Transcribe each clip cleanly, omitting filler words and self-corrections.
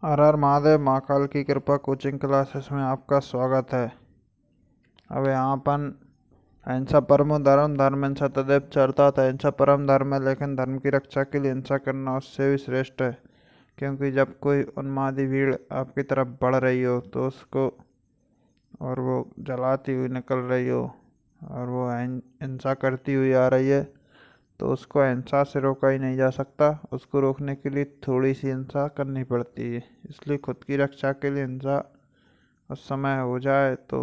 हर हर महादेव। महाकाल की कृपा coaching classes में आपका स्वागत है। अब यहाँ अपन अहिंसा परमो धर्म, धर्म हिंसा तदेव चरता था। अहिंसा परम धर्म है, लेकिन धर्म की रक्षा के लिए हिंसा करना उससे भी श्रेष्ठ है। क्योंकि जब कोई उन्मादी भीड़ आपकी तरफ बढ़ रही हो तो उसको और वो जलाती हुई निकल रही हो और वो हिंसा करती हुई आ रही है तो उसको अहिंसा से रोका ही नहीं जा सकता। उसको रोकने के लिए थोड़ी सी हिंसा करनी पड़ती है। इसलिए खुद की रक्षा के लिए हिंसा उस समय हो जाए तो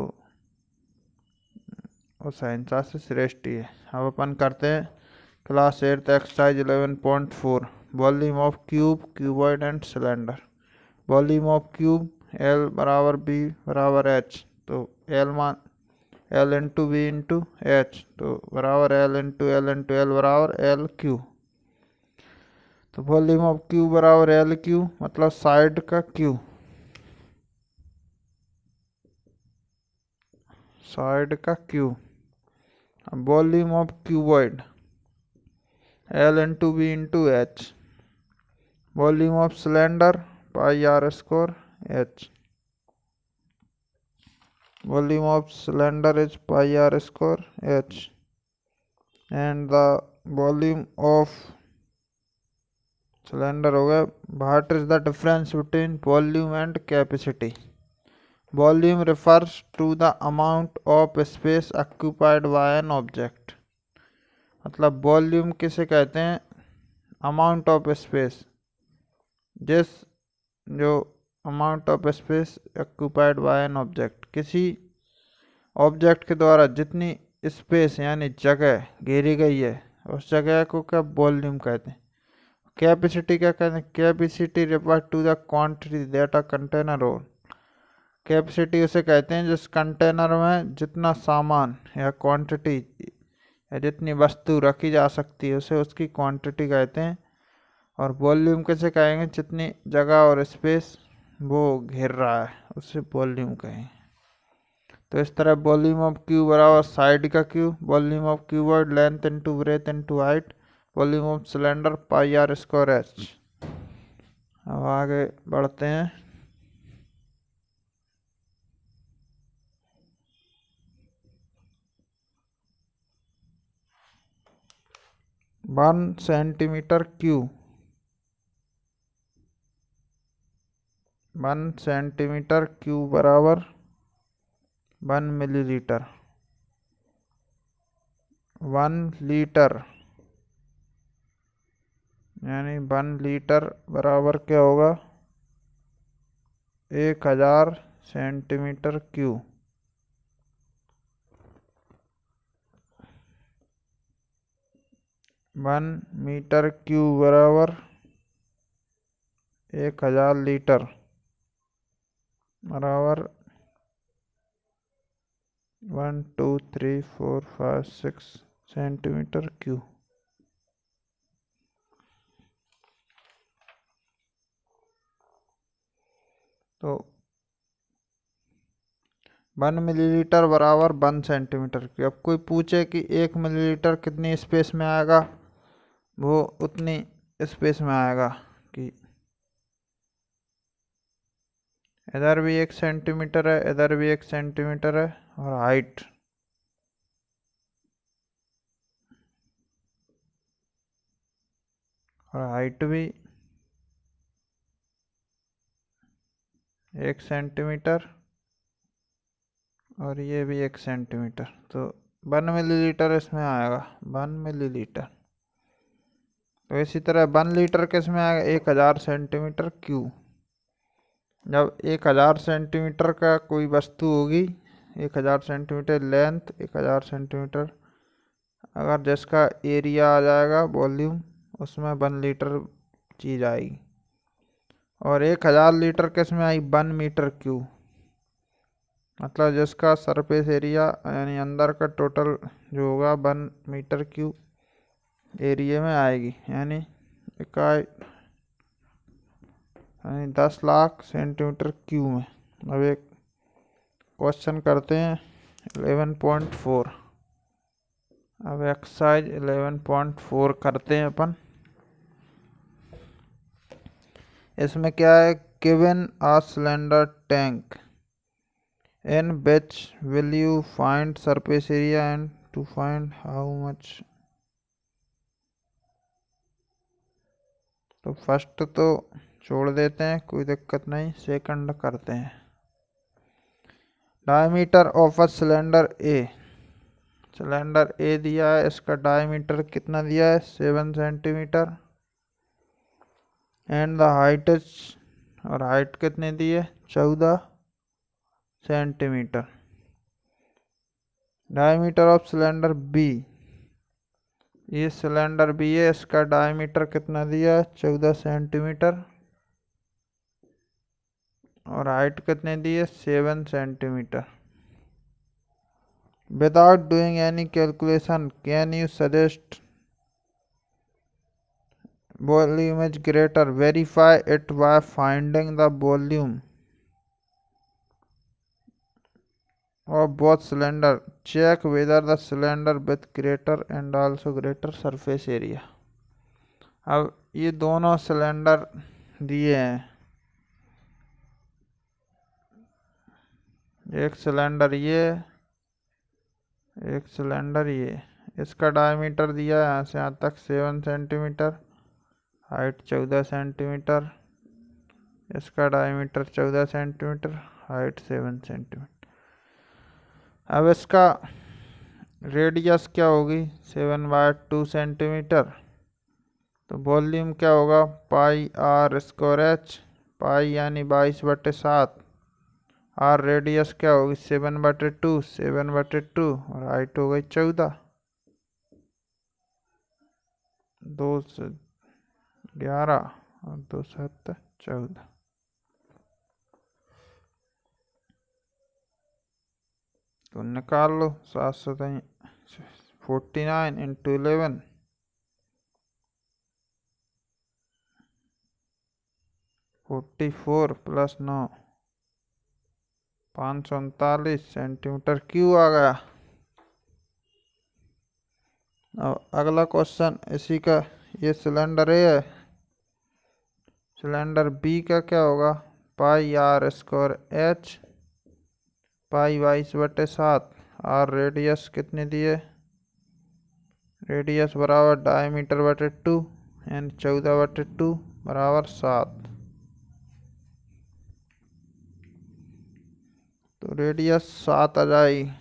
उस अहिंसा से श्रेष्ठ ही है। अब अपन करते हैं class 8 exercise 11.4 volume of cube, cuboid and cylinder. Volume of cube L बराबर बी बराबर एच, तो एल मान L into B into H तो बराबर एल इंटू एल बराबर एल क्यू। तो वॉल्यूम ऑफ क्यू बराबर एल क्यू मतलब साइड का क्यू, साइड का क्यू। अब volume of cuboid L into B into H. Volume of cylinder pi R square H. Volume of cylinder is pi R square H and the volume of cylinder हो गया। What is the difference between volume and capacity? Volume refers to the amount of space occupied by an object। मतलब volume किसे कहते हैं? Amount of space, जिस जो amount of space occupied by an object, किसी object के द्वारा जितनी स्पेस यानी जगह घेरी गई है उस जगह को क्या वॉल्यूम कहते हैं। कैपेसिटी क्या कहते हैं? Capacity refer to the quantity that a container hold. Capacity उसे कहते हैं जिस कंटेनर में जितना सामान या क्वांटिटी या जितनी वस्तु रखी जा सकती है उसे उसकी क्वांटिटी कहते हैं। और वॉल्यूम कैसे कहेंगे? जितनी जगह और स्पेस वो घेर रहा है उसे वॉल्यूम कहेंगे। तो इस तरह वॉल्यूम ऑफ क्यू बराबर साइड का cube, volume of cuboid length into breadth into height, volume of cylinder pi R square H. अब आगे बढ़ते हैं। 1 सेंटीमीटर क्यूब, 1 सेंटीमीटर क्यूब बराबर 1 मिलीलीटर। 1 लीटर यानी 1 लीटर बराबर क्या होगा? 1000 सेंटीमीटर क्यूब। 1 मीटर क्यूब बराबर 1000 लीटर बराबर 1 2 3 4 5 6 सेंटीमीटर क्यूब। तो 1 मिलीलीटर बराबर 1 सेंटीमीटर क्यूब। अब कोई पूछे कि 1 मिलीलीटर कितनी स्पेस में आएगा, वो उतनी स्पेस में आएगा कि इधर भी 1 सेंटीमीटर है, इधर भी 1 सेंटीमीटर है और हाइट भी 1 सेंटीमीटर और ये भी 1 सेंटीमीटर। तो 1 मिलीलीटर इसमें आएगा, 1 मिलीलीटर। तो इसी तरह 1 लीटर किस में आएगा? 1000 सेंटीमीटर क्यूब। जब 1000 सेंटीमीटर का कोई वस्तु होगी, 1000 सेंटीमीटर लेंथ, 1000 सेंटीमीटर, अगर जिसका एरिया आ जाएगा वॉल्यूम, उसमें 1 लीटर चीज आएगी। और 1000 लीटर किस में आई? 1 मीटर क्यूब। मतलब जिसका सरफेस एरिया यानी अंदर का टोटल जो होगा 1 मीटर क्यूब एरिया में आएगी, यानी इकाई यानी 10 लाख सेंटीमीटर क्यूब में। अब एक क्वेश्चन करते हैं 11.4। अब एक्सरसाइज 11.4 करते हैं अपन। इसमें क्या है, given a cylinder tank in which will you find surface area and to find how much। तो फर्स्ट तो छोड़ देते हैं, कोई दिक्कत नहीं, सेकंड करते हैं। Diameter of a cylinder A, cylinder A दिया है, इसका डायमीटर कितना दिया है 7 centimetre and the height is, और हाइट कितनी दी है 14 centimetre. Diameter of cylinder B, ये सिलेंडर बी है, इसका डायमीटर कितना दिया है 14 सेंटीमीटर और हाइट कितनी दी है 7 centimetre. Without doing any calculation can you suggest volume is greater, verify it by finding the volume of both cylinder, check whether the cylinder with greater and also greater surface area। अब ये दोनों cylinder दिए हैं, एक cylinder ये, एक cylinder ये, इसका डायमीटर दिया है यहाँ से यहाँ तक 7 सेंटीमीटर, हाइट 14 सेंटीमीटर, इसका डायमीटर 14 सेंटीमीटर, हाइट 7 सेंटीमीटर। अब इसका रेडियस क्या होगी 7/2 सेंटीमीटर, तो वॉल्यूम क्या होगा पाई आर स्क्वायर एच, पाई यानी 22/7, आर रेडियस क्या होगी 7/2 और हाइट हो गई 14, 2 से 11 और 2 से 14। तो निकाल लो 49 इंटू 11, 44 प्लस 9 539 सेंटीमीटर क्यूब आ गया। अब अगला क्वेश्चन इसी का, ये सिलेंडर ए है, सिलेंडर बी का क्या होगा pi R square H, pi 22/7, R radius कितनी दी है, रेडियस बराबर डायमीटर बटे 2 यानी 14/2 बराबर 7। तो रेडियस 7 आ जाएगी,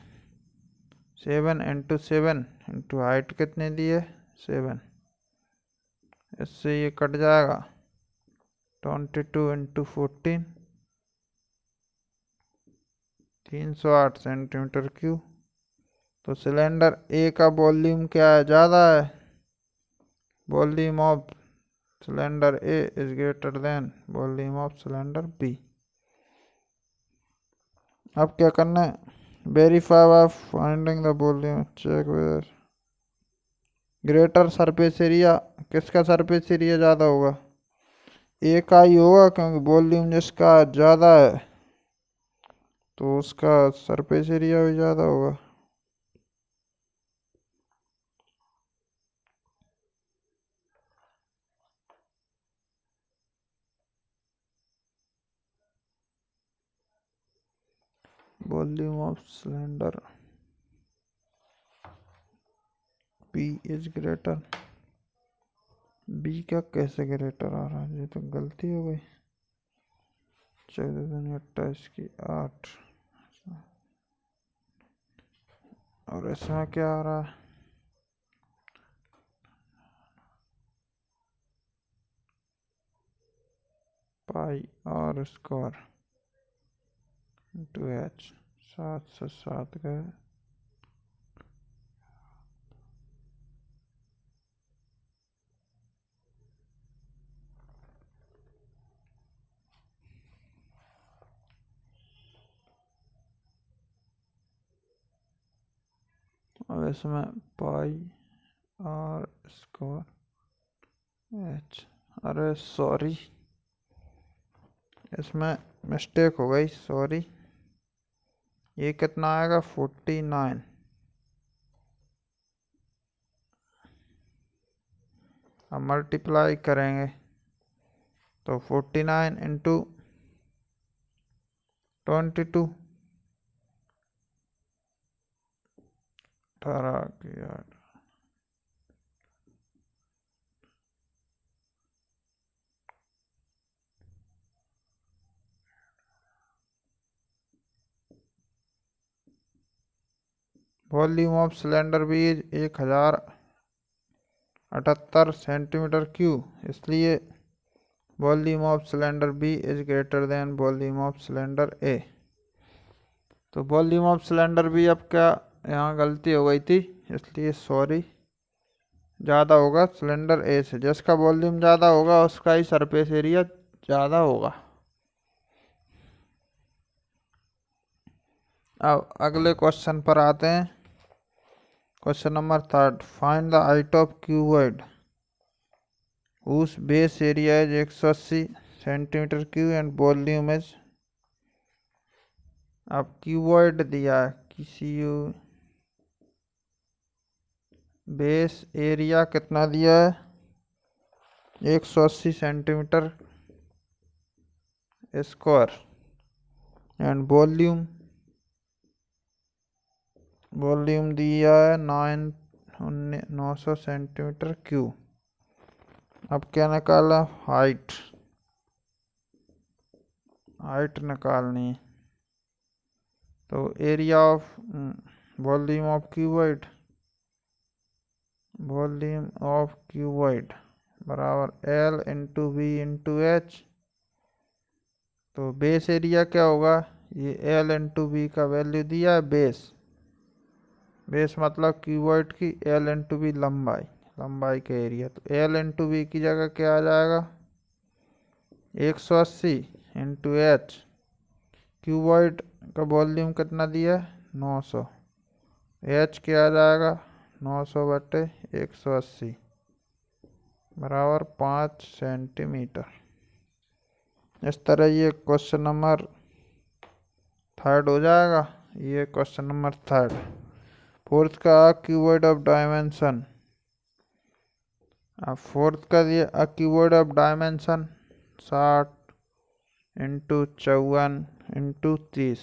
7 इंटू 7 इंटू हाइट कितनी दी है 7, इससे ये कट जाएगा 22 इंटू 14, 308 सेंटीमीटर क्यूब। तो सिलेंडर ए का वॉल्यूम क्या है ज़्यादा है, volume of cylinder A is greater than volume of cylinder B. अब क्या करना है, verify by finding the volume, check where greater surface area, किसका सरफेस एरिया ज़्यादा होगा ए का ही होगा, क्योंकि वॉल्यूम जिसका ज़्यादा है तो उसका सरफेस एरिया भी ज़्यादा होगा। Volume of cylinder B is greater, B का कैसे ग्रेटर आ रहा है, ये तो गलती हो गई, 14 की 8 और इसमें क्या आ रहा है पाई आर स्क्वायर इंटू एच, 7 से 7 गए, और इसमें पाई आर स्क्वायर एच, अरे सॉरी इसमें मिस्टेक हो गई, सॉरी, ये कितना आएगा 49, अब मल्टीप्लाई करेंगे तो 49 इंटू 22, 18 की 8। Volume of cylinder B 1078 centimetre cube, इसलिए volume of cylinder B is greater than volume of cylinder A. तो वॉल्यूम ऑफ सिलेंडर बी, अब क्या यहाँ गलती हो गई थी, इसलिए सॉरी, ज़्यादा होगा सिलेंडर ए से। जिसका वॉल्यूम ज़्यादा होगा उसका ही सरफेस एरिया ज़्यादा होगा। अब अगले क्वेश्चन पर आते हैं। Question number 3, find the height of cuboid whose base area is 180 centimetre cube and volume is. अब क्यूबॉइड दिया है, किसी बेस एरिया कितना दिया है, 180 सेंटीमीटर स्क्वायर, एंड वॉल्यूम दिया है 900 सेंटीमीटर क्यूब। अब क्या निकाला, हाइट निकालनी है। तो area of volume of cuboid बराबर L into B into H. तो बेस एरिया क्या होगा, ये L इंटू बी का वैल्यू दिया है, बेस मतलब क्यूबॉइड की L इंटू बी लंबाई का एरिया। तो L इंटू बी की जगह क्या आ जाएगा, 180 इंटू एच। क्यूबॉइड का वॉल्यूम कितना दिया है, 900। एच क्या आ जाएगा, 900 बटे 180 बराबर 5 सेंटीमीटर। इस तरह ये क्वेश्चन नंबर 3 हो जाएगा। ये क्वेश्चन नंबर 3। 4th का क्यूबॉइड ऑफ डायमेंशन। अब 4th का दिया cuboid of dimension 60 into 54 into 30।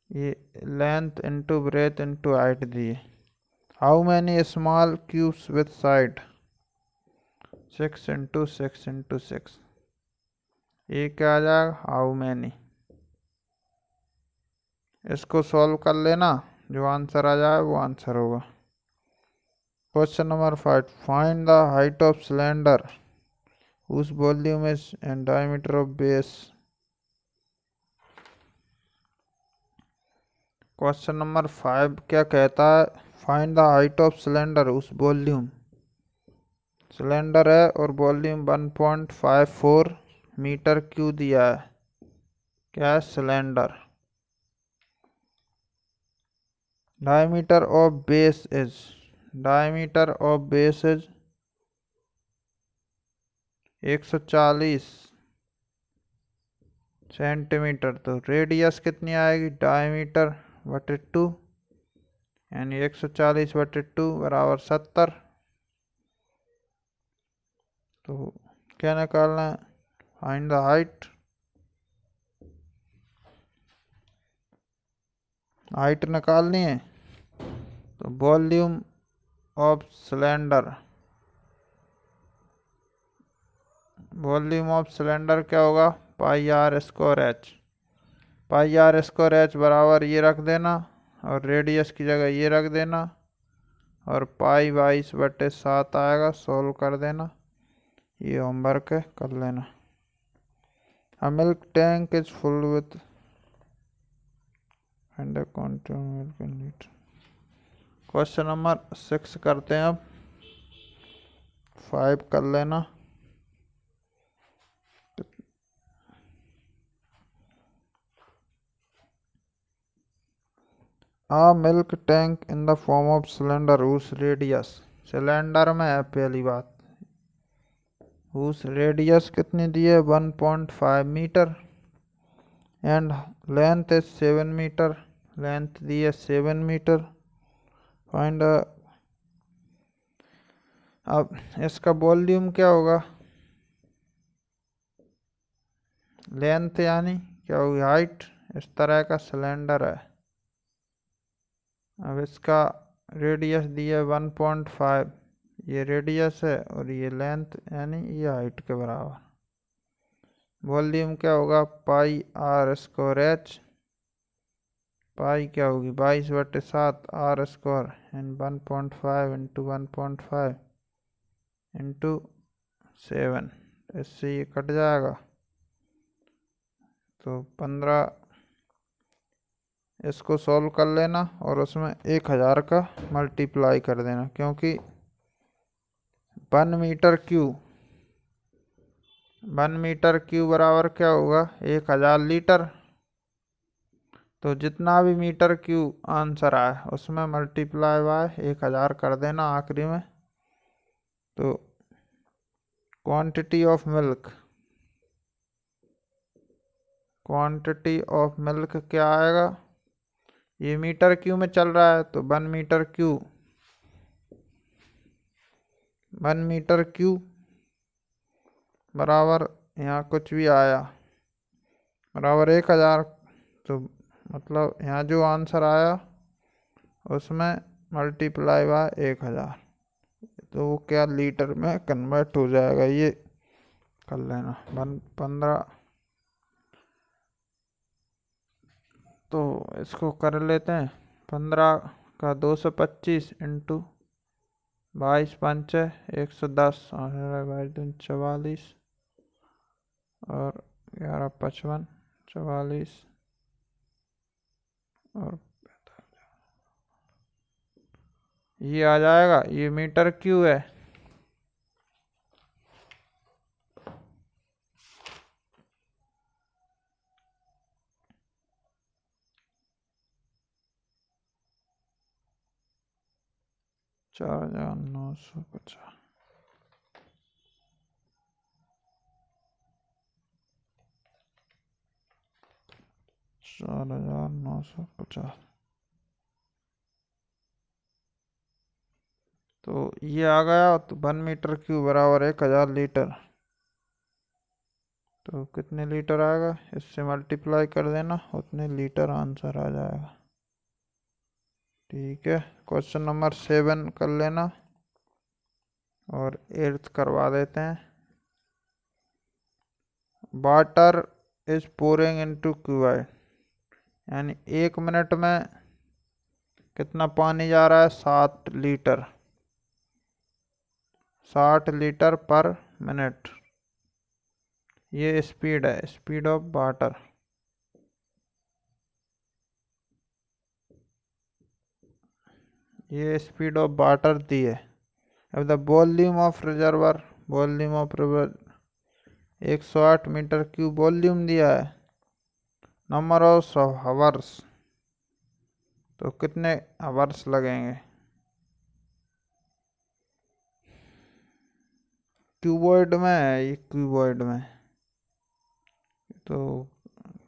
ये length into breadth into height दिए। How many small cubes with side, 6 into 6 into 6। ये क्या आ जाएगा, हाउ मैनी। इसको सॉल्व कर लेना, जो आंसर आ जाए वो आंसर होगा। Question number 5, find the height of cylinder whose volume is and diameter of base। Question number 5 क्या कहता है, find the height of cylinder उस वॉल्यूम, सिलेंडर है और वॉल्यूम 1.54 मीटर क्यू दिया है, क्या है, cylinder. Diameter of base is 140 centimetre. तो रेडियस कितनी आएगी, डायमीटर बटे 2, यानी 140 बटे 2 बराबर 70। तो क्या निकालना है, फाइंड द हाइट निकालनी है। तो वॉल्यूम ऑफ सिलेंडर क्या होगा, पाई आर स्क्वायर एच बराबर ये रख देना और रेडियस की जगह ये रख देना और पाई 22/7 आएगा, सॉल्व कर देना। ये होमवर्क है, कर लेना। A milk tank is full with and a quantity of milk in it। Question number 6 करते हैं। अब 5 कर लेना। A milk tank in the form of cylinder whose radius, cylinder में है पहली बात, whose radius कितनी दी है, 1.5 metre and length is 7 metre, length दी है 7 मीटर। फाइंड अब इसका वॉल्यूम क्या होगा, लेंथ यानी क्या होगी, हाइट। इस तरह का सिलेंडर है। अब इसका रेडियस दिया 1.5, ये रेडियस है और ये लेंथ यानी ये हाइट के बराबर। वॉल्यूम क्या होगा, pi R square H. Pi क्या होगी 22/7 R square and 1.5 into 1.5 into 7। इससे ये कट जाएगा तो 15। इसको सॉल्व कर लेना और उसमें 1000 का मल्टीप्लाई कर देना, क्योंकि 1 मीटर क्यूब बराबर क्या होगा 1000 लीटर। तो जितना भी मीटर क्यूब आंसर आए उसमें मल्टीप्लाई बाय 1000 कर देना आखिरी में। तो क्वांटिटी ऑफ मिल्क क्या आएगा, ये मीटर क्यूब में चल रहा है तो 1 मीटर क्यूब बराबर यहाँ कुछ भी आया बराबर 1000। तो मतलब यहाँ जो आंसर आया उसमें मल्टीप्लाई बाय 1000, तो वो क्या लीटर में कन्वर्ट हो जाएगा, ये कर लेना। 15। तो इसको कर लेते हैं। 15 का 225 इंटू 22×5 110 22×44 और 11×55 44 और ये आ जाएगा, ये मीटर क्यूब है। चार हजार 950। तो ये आ गया। तो 1 मीटर क्यूब बराबर 1000 लीटर। तो कितने लीटर आएगा, इससे मल्टीप्लाई कर देना, उतने लीटर आंसर आ जाएगा। ठीक है, क्वेश्चन नंबर 7 कर लेना और 8th करवा देते हैं। Water is pouring into cuboid, यानी 1 मिनट में कितना पानी जा रहा है 60 लीटर। 60 लीटर पर मिनट, ये स्पीड है, स्पीड ऑफ वाटर। ये स्पीड ऑफ वाटर दी है। अब the volume of reservoir, volume of river 108 metre cube volume दिया है। नंबर ऑफ हावर्स, तो कितने हावर्स लगेंगे। क्यूबॉइड में है ये, क्यूबॉइड में तो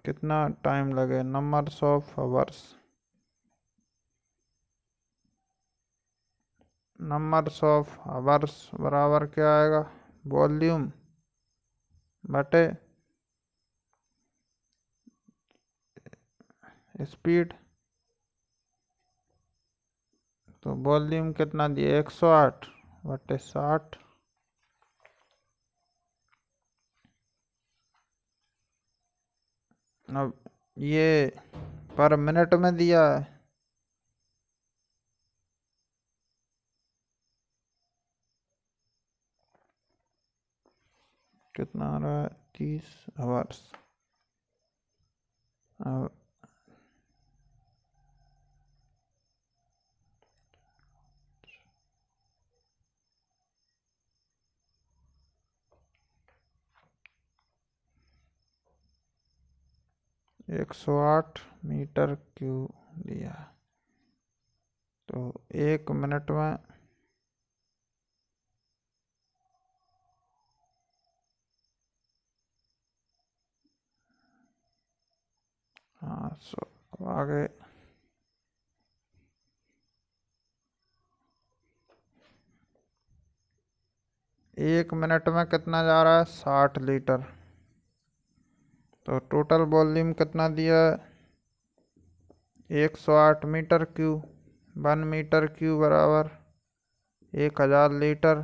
कितना टाइम लगे, numbers of hours. Numbers of hours बराबर क्या आएगा, वॉल्यूम बटे स्पीड। तो वॉल्यूम कितना दिया 108 बटे 60। अब ये पर मिनट में दिया है, कितना आ रहा है 30 आवर्स। अब 108 मीटर क्यूब दिया है, तो 1 मिनट में हाँ आगे 1 मिनट में कितना जा रहा है 60 लीटर। तो टोटल वॉल्यूम कितना दिया है 108 मीटर क्यूब। 1 मीटर क्यूब बराबर 1000 लीटर।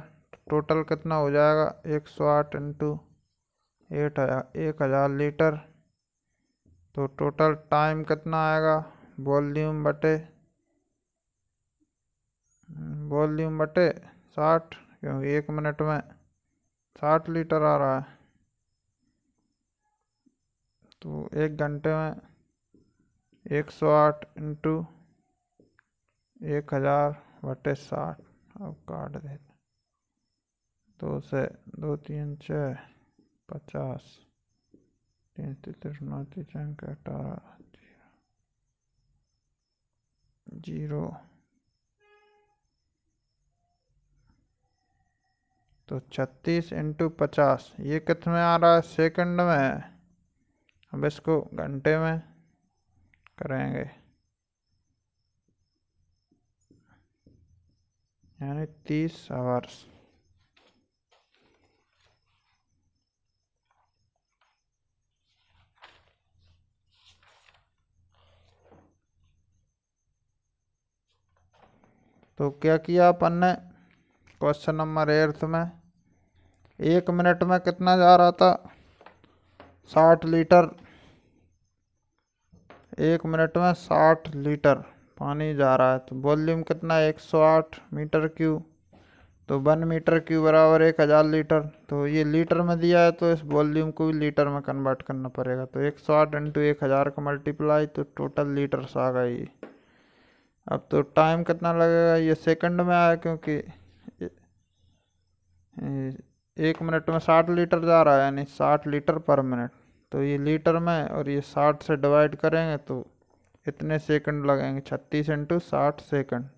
टोटल कितना हो जाएगा 108 इंटू 1000 लीटर। तो टोटल टाइम कितना आएगा वॉल्यूम बटे 60, क्योंकि 1 मिनट में 60 लीटर आ रहा है। तो 1 घंटे में 108 इंटू 1000 बटे 60। अब काट देते 2 से 2 3 6 50 3 33 9 3 18 0। तो 36 इंटू 50 ये कितने में आ रहा है सेकंड में है। अब इसको घंटे में करेंगे यानी 30 आवर्स। तो क्या किया अपन ने क्वेश्चन नंबर 8 में 1 मिनट में कितना जा रहा था 60 लीटर। 1 मिनट में 60 लीटर पानी जा रहा है। तो वॉल्यूम कितना है 108 मीटर क्यूब। तो 1 मीटर क्यूब बराबर 1000 लीटर। तो ये लीटर में दिया है तो इस वॉल्यूम को भी लीटर में कन्वर्ट करना पड़ेगा। तो 108 इंटू 1000 का मल्टीप्लाई तो टोटल लीटर्स आ गई। अब तो टाइम कितना लगेगा ये सेकंड में आया, क्योंकि 1 मिनट में 60 लीटर जा रहा है यानी 60 लीटर पर मिनट। तो ये लीटर में और ये 60 से डिवाइड करेंगे तो इतने सेकंड लगेंगे 36 इंटू 60 सेकंड।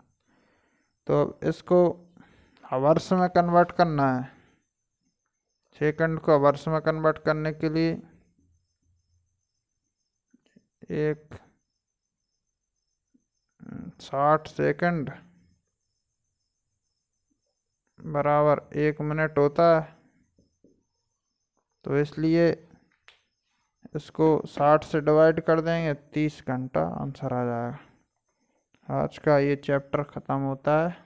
तो अब इसको आवर्स में कन्वर्ट करना है। सेकंड को आवर्स में कन्वर्ट करने के लिए एक 60 सेकंड बराबर 1 मिनट होता है। तो इसलिए इसको 60 से डिवाइड कर देंगे 30 घंटा आंसर आ जाएगा। आज का ये चैप्टर ख़त्म होता है।